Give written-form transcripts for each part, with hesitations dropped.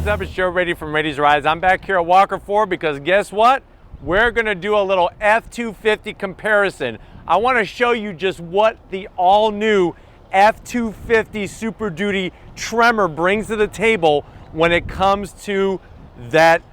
what's up? It's Joe Rady from Rady's Rides. I'm back here at Walker Ford because guess what? We're gonna do a little F-250 comparison. I wanna show you just what the all-new F-250 Super Duty Tremor brings to the table when it comes to that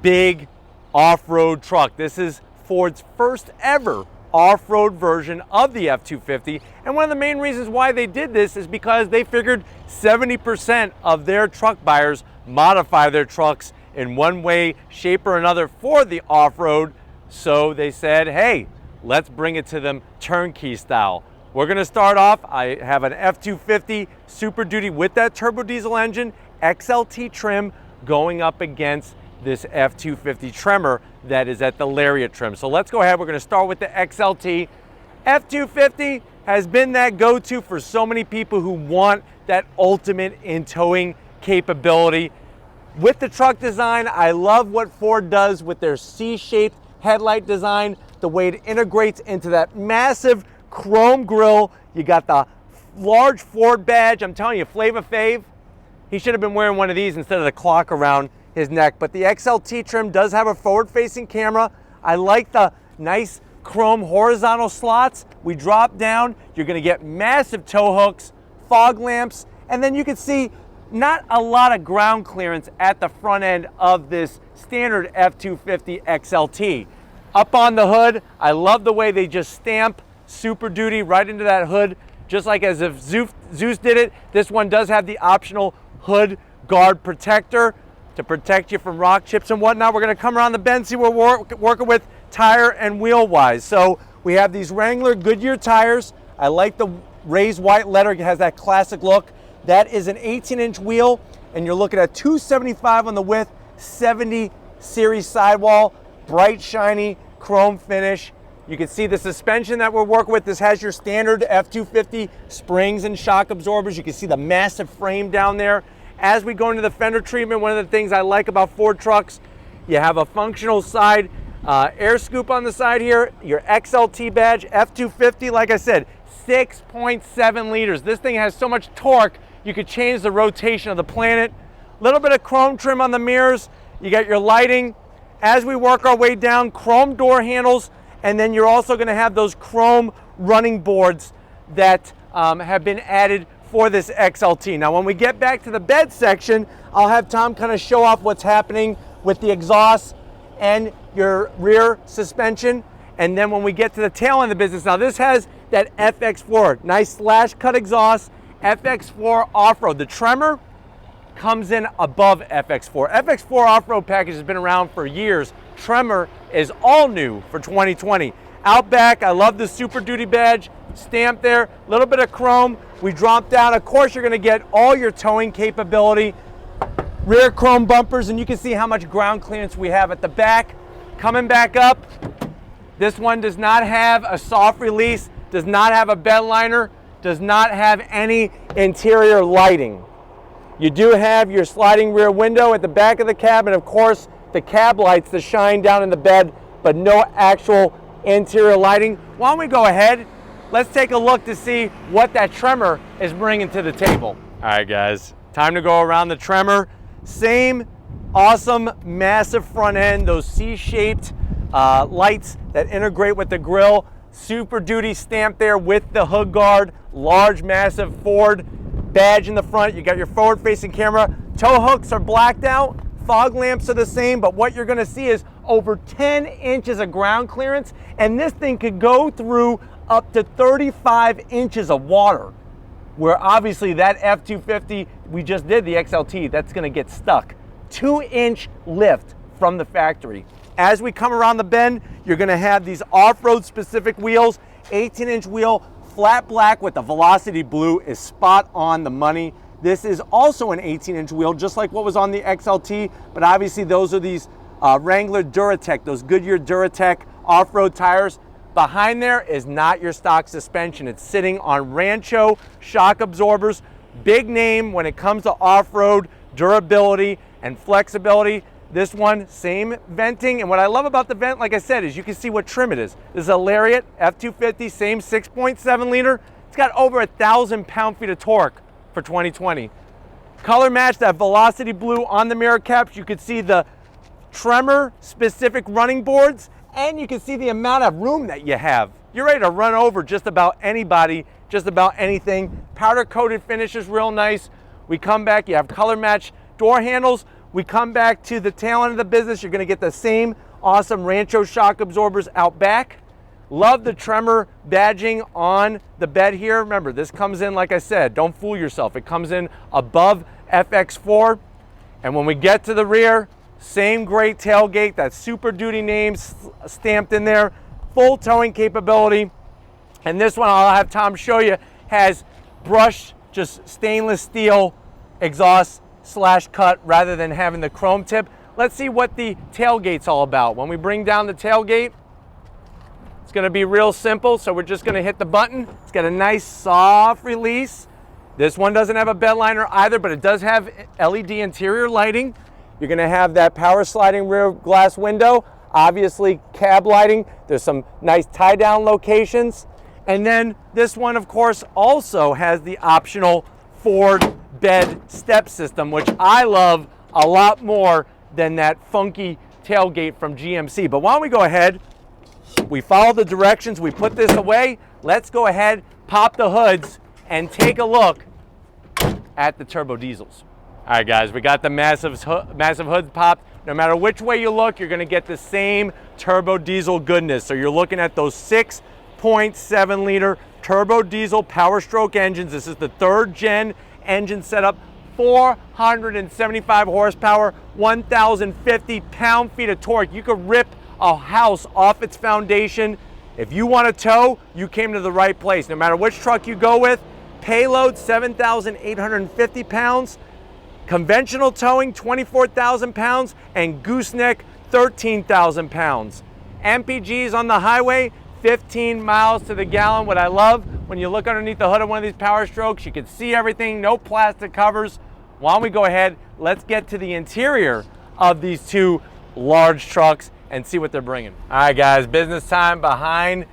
big off-road truck. This is Ford's first ever off-road version of the F-250, and one of the main reasons why they did this is because they figured 70% of their truck buyers modify their trucks in one way, shape, or another for the off-road. So they said, hey, let's bring it to them turnkey style. We're gonna start off, I have an F-250 Super Duty with that turbo diesel engine, XLT trim, going up against this F-250 Tremor that is at the Lariat trim. So let's go ahead, we're gonna start with the XLT. F-250 has been that go-to for so many people who want that ultimate in towing capability. With the truck design, I love what Ford does with their C-shaped headlight design, the way it integrates into that massive chrome grille. You got the large Ford badge. I'm telling you, Flava Fave, he should have been wearing one of these instead of the clock around his neck. But the XLT trim does have a forward-facing camera. I like the nice chrome horizontal slots. We drop down, you're gonna get massive tow hooks, fog lamps, and then you can see not a lot of ground clearance at the front end of this standard F-250 XLT. Up on the hood, I love the way they just stamp Super Duty right into that hood, just like as if Zeus did it. This one does have the optional hood guard protector to protect you from rock chips and whatnot. We're gonna come around the bend, see what we're working with tire and wheel wise. So we have these Wrangler Goodyear tires. I like the raised white letter, it has that classic look. That is an 18-inch wheel, and you're looking at 275 on the width, 70 series sidewall, bright, shiny, chrome finish. You can see the suspension that we're working with. This has your standard F-250 springs and shock absorbers. You can see the massive frame down there. As we go into the fender treatment, one of the things I like about Ford trucks, you have a functional side air scoop on the side here, your XLT badge, F-250, like I said, 6.7 liters. This thing has so much torque, you could change the rotation of the planet. A little bit of chrome trim on the mirrors. You got your lighting. As we work our way down, chrome door handles, and then you're also gonna have those chrome running boards that have been added for this XLT. Now, when we get back to the bed section, I'll have Tom kind of show off what's happening with the exhaust and your rear suspension. And then when we get to the tail end of the business, now this has that FX4, nice slash cut exhaust, FX4 off-road. The Tremor comes in above FX4. FX4 off-road package has been around for years. Tremor is all new for 2020. Out back, I love the Super Duty badge, stamp there, a little bit of chrome. We drop down, of course you're gonna get all your towing capability. Rear chrome bumpers, and you can see how much ground clearance we have at the back. Coming back up, this one does not have a soft release, does not have a bed liner, does not have any interior lighting. You do have your sliding rear window at the back of the cab, and of course the cab lights that shine down in the bed, but no actual interior lighting. Why don't we go ahead, let's take a look to see what that Tremor is bringing to the table. All right guys, time to go around the Tremor. Same awesome massive front end, those C-shaped lights that integrate with the grille. Super Duty stamp there with the hood guard, large massive Ford badge in the front. You got your forward facing camera. Tow hooks are blacked out, fog lamps are the same, but what you're gonna see is over 10 inches of ground clearance, and this thing could go through up to 35 inches of water, where obviously that F-250 we just did, the XLT, that's gonna get stuck. 2-inch lift from the factory. As we come around the bend, you're gonna have these off-road specific wheels, 18-inch wheel, flat black with the Velocity blue is spot on the money. This is also an 18-inch wheel, just like what was on the XLT, but obviously those are these Wrangler Duratec, those Goodyear Duratec off-road tires. Behind there is not your stock suspension. It's sitting on Rancho shock absorbers. Big name when it comes to off-road durability and flexibility. This one, same venting, and what I love about the vent, like I said, is you can see what trim it is. This is a Lariat F-250, same 6.7 liter. It's got over 1,000 pound-feet of torque for 2020. color match, that velocity blue on the mirror caps. You can see the Tremor specific running boards, and you can see the amount of room that you have. You're ready to run over just about anybody, just about anything. Powder coated finish is real nice. We come back, you have color match door handles. We come back to the tail end of the business. You're gonna get the same awesome Rancho shock absorbers out back. Love the Tremor badging on the bed here. Remember, this comes in, like I said, don't fool yourself. It comes in above FX4. And when we get to the rear, same great tailgate, that Super Duty name stamped in there, full towing capability. And this one, I'll have Tom show you, has brushed, just stainless steel exhaust slash cut rather than having the chrome tip. Let's see what the tailgate's all about. When we bring down the tailgate, it's gonna be real simple. So we're just gonna hit the button. It's got a nice soft release. This one doesn't have a bed liner either, but it does have LED interior lighting. You're gonna have that power sliding rear glass window, obviously cab lighting. There's some nice tie down locations. And then this one, of course, also has the optional Ford bed step system, which I love a lot more than that funky tailgate from GMC. But why don't we go ahead, we follow the directions, we put this away. Let's go ahead, pop the hoods, and take a look at the turbo diesels. All right, guys, we got the massive hoods popped. No matter which way you look, you're gonna get the same turbo diesel goodness. So you're looking at those 6.7 liter turbo diesel Power Stroke engines. This is the 3rd gen engine setup, 475 horsepower, 1,050 pound-feet of torque. You could rip a house off its foundation. If you want to tow, you came to the right place. No matter which truck you go with, payload 7,850 pounds, conventional towing 24,000 pounds, and gooseneck 13,000 pounds. MPGs on the highway, 15 miles to the gallon. What I love, when you look underneath the hood of one of these Power Strokes, you can see everything, no plastic covers. Why don't we go ahead, let's get to the interior of these two large trucks and see what they're bringing. All right, guys, business time behind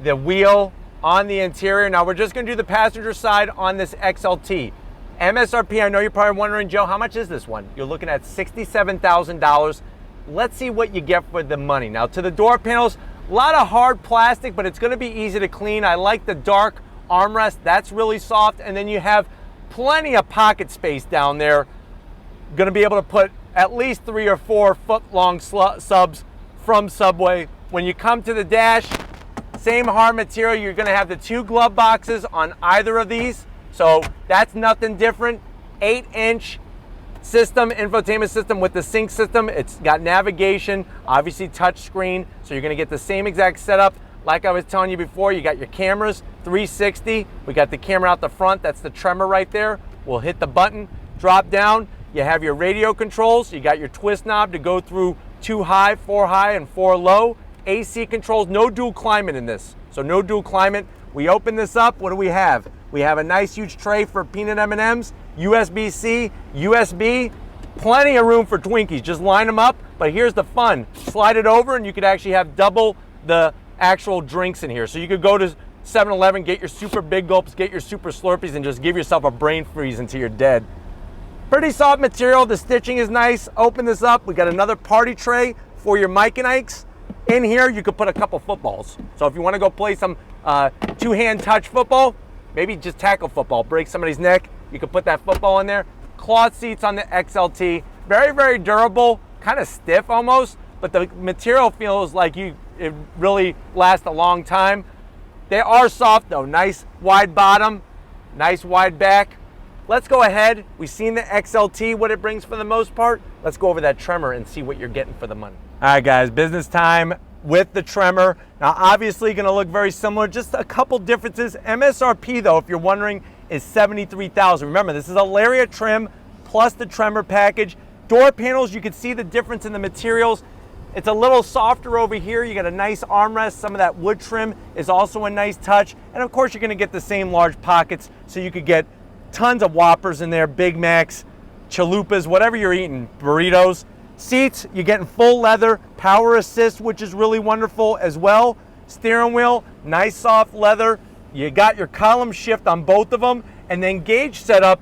the wheel on the interior. Now we're just gonna do the passenger side on this XLT. MSRP, I know you're probably wondering, Joe, how much is this one? You're looking at $67,000. Let's see what you get for the money. Now to the door panels, a lot of hard plastic, but it's gonna be easy to clean. I like the dark armrest, that's really soft. And then you have plenty of pocket space down there. Gonna be able to put at least 3 or 4 foot-long subs from Subway. When you come to the dash, same hard material. You're gonna have the 2 glove boxes on either of these. So that's nothing different. 8-inch system, infotainment system with the sync system. It's got navigation, obviously touch screen. So you're gonna get the same exact setup. Like I was telling you before, you got your cameras, 360. We got the camera out the front, that's the Tremor right there. We'll hit the button, drop down. You have your radio controls. You got your twist knob to go through 2 high, 4 high, and 4 low. AC controls, no dual climate in this. So no dual climate. We open this up, what do we have? We have a nice huge tray for peanut M&Ms, USB-C, USB, plenty of room for Twinkies. Just line them up, but here's the fun. Slide it over and you could actually have double the actual drinks in here. So you could go to 7-Eleven, get your super big gulps, get your super Slurpees, and just give yourself a brain freeze until you're dead. Pretty soft material, the stitching is nice. Open this up, we got another party tray for your Mike and Ikes. In here, you could put a couple footballs. So if you wanna go play some 2-hand touch football, maybe just tackle football, break somebody's neck, you could put that football in there. Cloth seats on the XLT, very, very durable, kind of stiff almost, but the material feels like it really lasts a long time. They are soft though, nice wide bottom, nice wide back. Let's go ahead, we've seen the XLT, what it brings for the most part. Let's go over that Tremor and see what you're getting for the money. All right guys, business time with the Tremor. Now obviously gonna look very similar, just a couple differences. MSRP though, if you're wondering, is $73,000. Remember, this is a Lariat trim plus the Tremor package. Door panels, you can see the difference in the materials. It's a little softer over here. You got a nice armrest. Some of that wood trim is also a nice touch. And of course, you're gonna get the same large pockets, so you could get tons of Whoppers in there, Big Macs, chalupas, whatever you're eating, burritos. Seats, you're getting full leather, power assist, which is really wonderful as well. Steering wheel, nice soft leather. You got your column shift on both of them, and then gauge setup.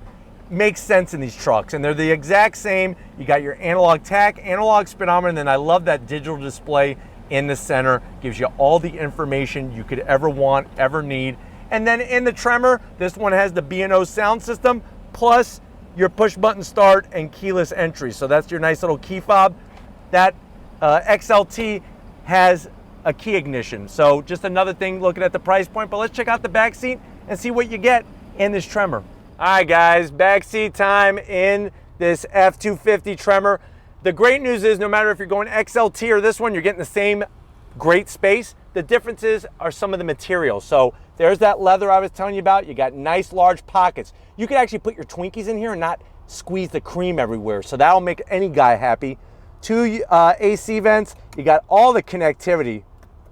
makes sense in these trucks, and they're the exact same. You got your analog tach, analog speedometer, and then I love that digital display in the center. Gives you all the information you could ever want, ever need. And then in the Tremor, this one has the B&O sound system, plus your push button start and keyless entry. So that's your nice little key fob. That XLT has a key ignition. So just another thing looking at the price point, but let's check out the back seat and see what you get in this Tremor. All right, guys, back seat time in this F250 Tremor. The great news is no matter if you're going XLT or this one, you're getting the same great space. The differences are some of the materials. So there's that leather I was telling you about. You got nice large pockets. You could actually put your Twinkies in here and not squeeze the cream everywhere. So that'll make any guy happy. 2 AC vents. You got all the connectivity.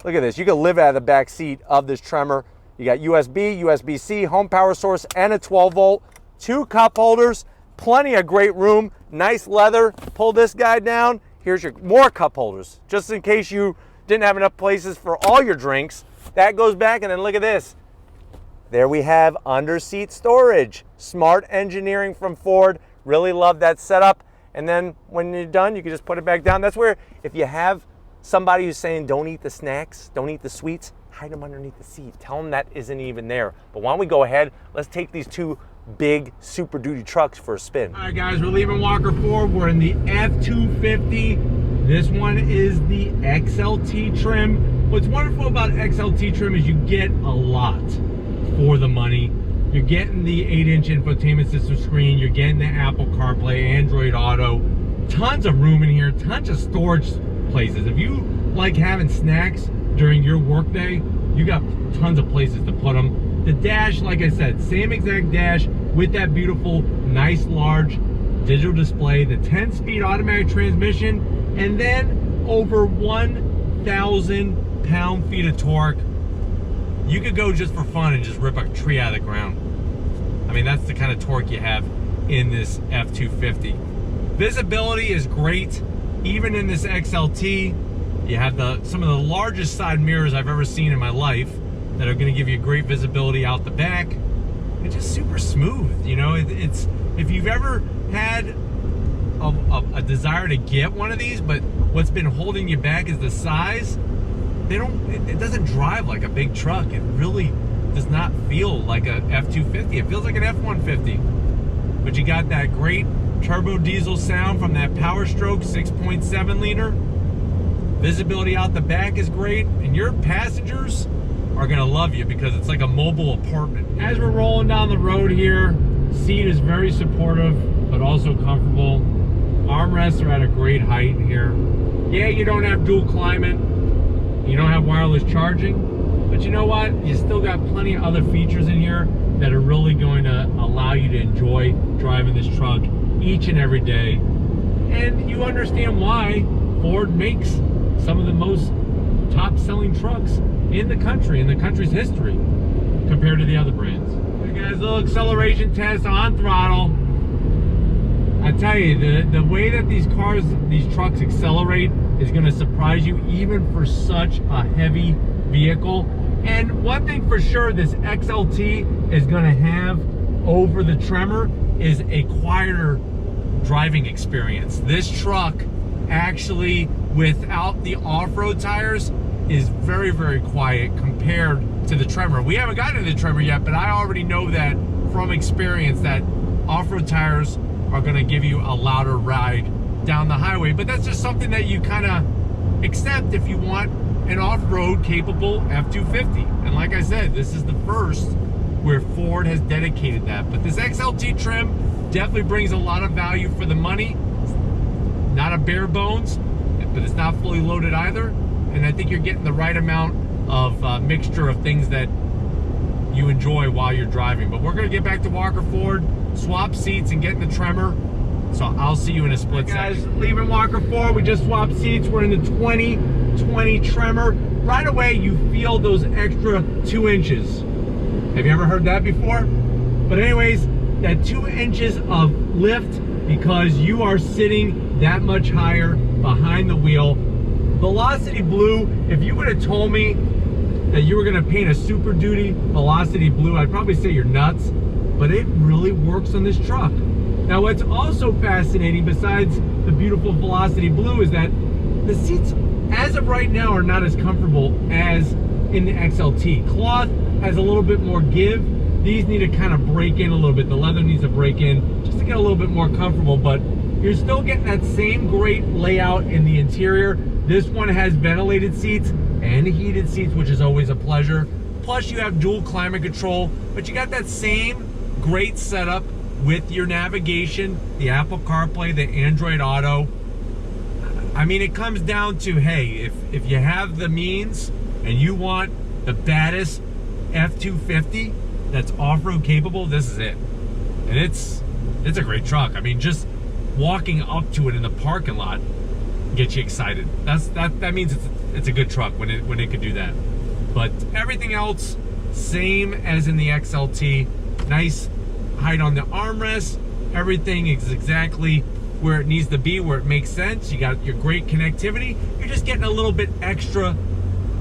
Look at this. You can live out of the back seat of this Tremor. You got USB, USB-C, home power source, and a 12-volt. 2 cup holders. Plenty of great room. Nice leather. Pull this guy down. Here's your more cup holders, just in case you didn't have enough places for all your drinks. That goes back, and then look at this. There we have under-seat storage. Smart engineering from Ford. Really love that setup. And then when you're done, you can just put it back down. That's where, if you have somebody who's saying don't eat the snacks, don't eat the sweets, hide them underneath the seat. Tell them that isn't even there. But why don't we go ahead, let's take these 2 big Super Duty trucks for a spin. All right, guys, we're leaving Walker Ford. We're in the F250. This one is the XLT trim. What's wonderful about XLT trim is you get a lot for the money. You're getting the 8-inch infotainment system screen. You're getting the Apple CarPlay, Android Auto. Tons of room in here, tons of storage places. If you like having snacks during your workday, you got tons of places to put them. The dash, like I said, same exact dash with that beautiful, nice, large digital display, the 10-speed automatic transmission, and then over 1,000 pound-feet of torque. You could go just for fun and just rip a tree out of the ground. I mean, that's the kind of torque you have in this F250. Visibility is great, even in this XLT. You have some of the largest side mirrors I've ever seen in my life that are going to give you great visibility out the back. It's just super smooth, you know. It's if you've ever had a desire to get one of these, but what's been holding you back is the size. It doesn't drive like a big truck. It really does not feel like a F250. It feels like an F150. But you got that great turbo diesel sound from that Power Stroke 6.7 liter. Visibility out the back is great, and your passengers are gonna love you because it's like a mobile apartment. As we're rolling down the road here, seat is very supportive, but also comfortable. Armrests are at a great height here. Yeah, you don't have dual climate. You don't have wireless charging, but you know what? You still got plenty of other features in here that are really going to allow you to enjoy driving this truck each and every day. And you understand why Ford makes some of the most top-selling trucks in the country's history, compared to the other brands. Hey guys, a little acceleration test on throttle. I tell you, the way that these trucks accelerate is going to surprise you, even for such a heavy vehicle. And one thing for sure, this XLT is going to have over the Tremor is a quieter driving experience. This truck actually, without the off-road tires, is very, very quiet compared to the Tremor. We haven't gotten to the Tremor yet, but I already know that from experience that off-road tires are going to give you a louder ride down the highway. But that's just something that you kind of accept if you want an off-road capable F250. And like I said, this is the first where Ford has dedicated that. But this XLT trim definitely brings a lot of value for the money. It's not a bare bones, but it's not fully loaded either. And I think you're getting the right amount of mixture of things that you enjoy while you're driving. But we're going to get back to Walker Ford, swap seats, and get in the Tremor. So I'll see you in a split second. Guys, leaving Walker Ford, we just swapped seats. We're in the 2020 Tremor. Right away, you feel those extra 2 inches. Have you ever heard that before? But anyways, that 2 inches of lift because you are sitting that much higher behind the wheel. Velocity Blue, if you would have told me that you were going to paint a Super Duty Velocity Blue, I'd probably say you're nuts. but it really works on this truck. Now, what's also fascinating, besides the beautiful Velocity Blue, is that the seats, as of right now, are not as comfortable as in the XLT. Cloth has a little bit more give. These need to kind of break in a little bit. The leather needs to break in just to get a little bit more comfortable, but you're still getting that same great layout in the interior. This one has ventilated seats and heated seats, which is always a pleasure. Plus, you have dual climate control, but you got that same great setup with your navigation, the Apple CarPlay, the Android Auto. I mean, it comes down to, hey, if you have the means and you want the baddest F-250 that's off-road capable, this is it. And it's a great truck. I mean, just walking up to it in the parking lot gets you excited. That means it's a good truck when it could do that. But everything else, same as in the XLT. Nice height on the armrest. Everything is exactly where it needs to be, where it makes sense. You got your great connectivity. You're just getting a little bit extra,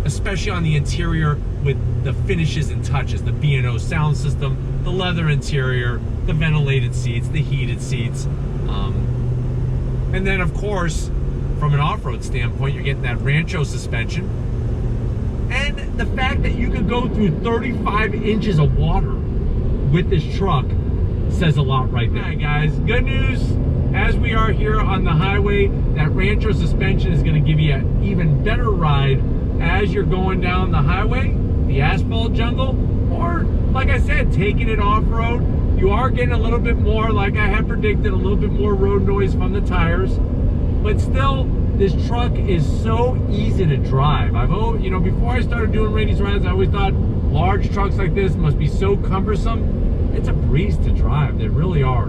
especially on the interior with the finishes and touches, the B&O sound system, the leather interior, the ventilated seats, the heated seats. And then, of course, from an off-road standpoint, you're getting that Rancho suspension. And the fact that you could go through 35 inches of water with this truck says a lot right there. All right, guys, good news. As we are here on the highway, that Rancho suspension is going to give you an even better ride as you're going down the highway, the asphalt jungle, or, like I said, taking it off-road. You are getting a little bit more, like I had predicted, a little bit more road noise from the tires. But still, this truck is so easy to drive. You know, before I started doing Rady's Rides, I always thought large trucks like this must be so cumbersome. It's a breeze to drive. They really are.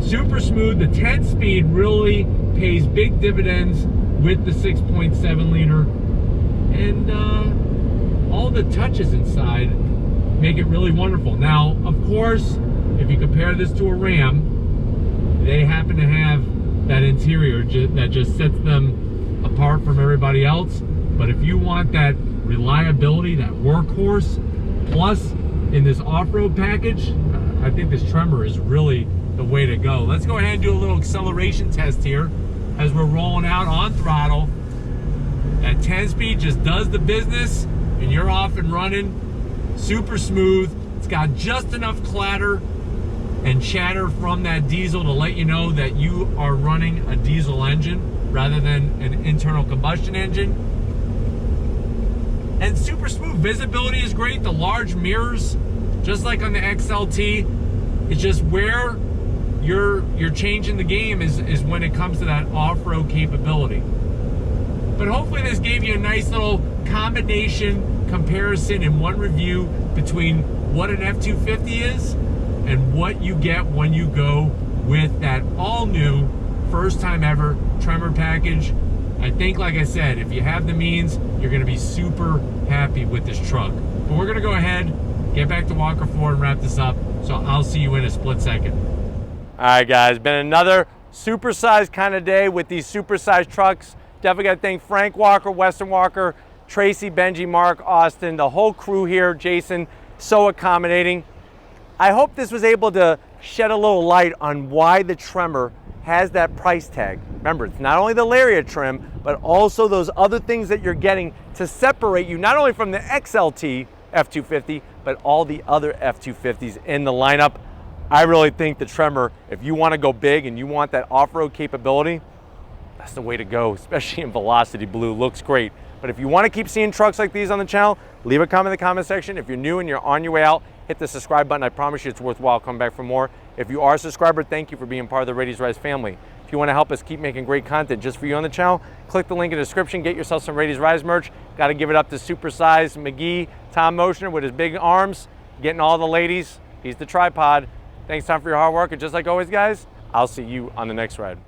Super smooth. The 10-speed really pays big dividends with the 6.7 liter. And all the touches inside make it really wonderful. Now, of course, if you compare this to a Ram, they happen to have that interior that just sets them apart from everybody else. But if you want that reliability, that workhorse, plus in this off-road package, I think this Tremor is really the way to go. Let's go ahead and do a little acceleration test here as we're rolling out on throttle. That 10-speed just does the business and you're off and running. Super smooth. It's got just enough clatter and chatter from that diesel to let you know that you are running a diesel engine rather than an internal combustion engine. And super smooth. Visibility is great. The large mirrors, just like on the XLT, it's just where you're changing the game is when it comes to that off-road capability. But hopefully this gave you a nice little combination comparison in one review between what an F-250 is and what you get when you go with that all-new, first-time ever Tremor package. I think, like I said, if you have the means, you're going to be super happy with this truck. But we're going to go ahead, get back to Walker Ford and wrap this up, so I'll see you in a split second. All right, guys, been another supersized kind of day with these supersized trucks. Definitely got to thank Frank Walker, Western Walker, Tracy, Benji, Mark, Austin, the whole crew here, Jason, so accommodating. I hope this was able to shed a little light on why the Tremor has that price tag. Remember, it's not only the Lariat trim, but also those other things that you're getting to separate you not only from the XLT F-250, but all the other F-250s in the lineup. I really think the Tremor, if you want to go big and you want that off-road capability, that's the way to go, especially in Velocity Blue. Looks great. But if you want to keep seeing trucks like these on the channel, leave a comment in the comment section. If you're new and you're on your way out, hit the subscribe button. I promise you it's worthwhile coming back for more. If you are a subscriber, thank you for being part of the Rady's Rise family. If you want to help us keep making great content just for you on the channel, click the link in the description, get yourself some Rady's Rise merch. Got to give it up to supersized McGee, Tom Motioner with his big arms, getting all the ladies. He's the tripod. Thanks, Tom, for your hard work. And just like always, guys, I'll see you on the next ride.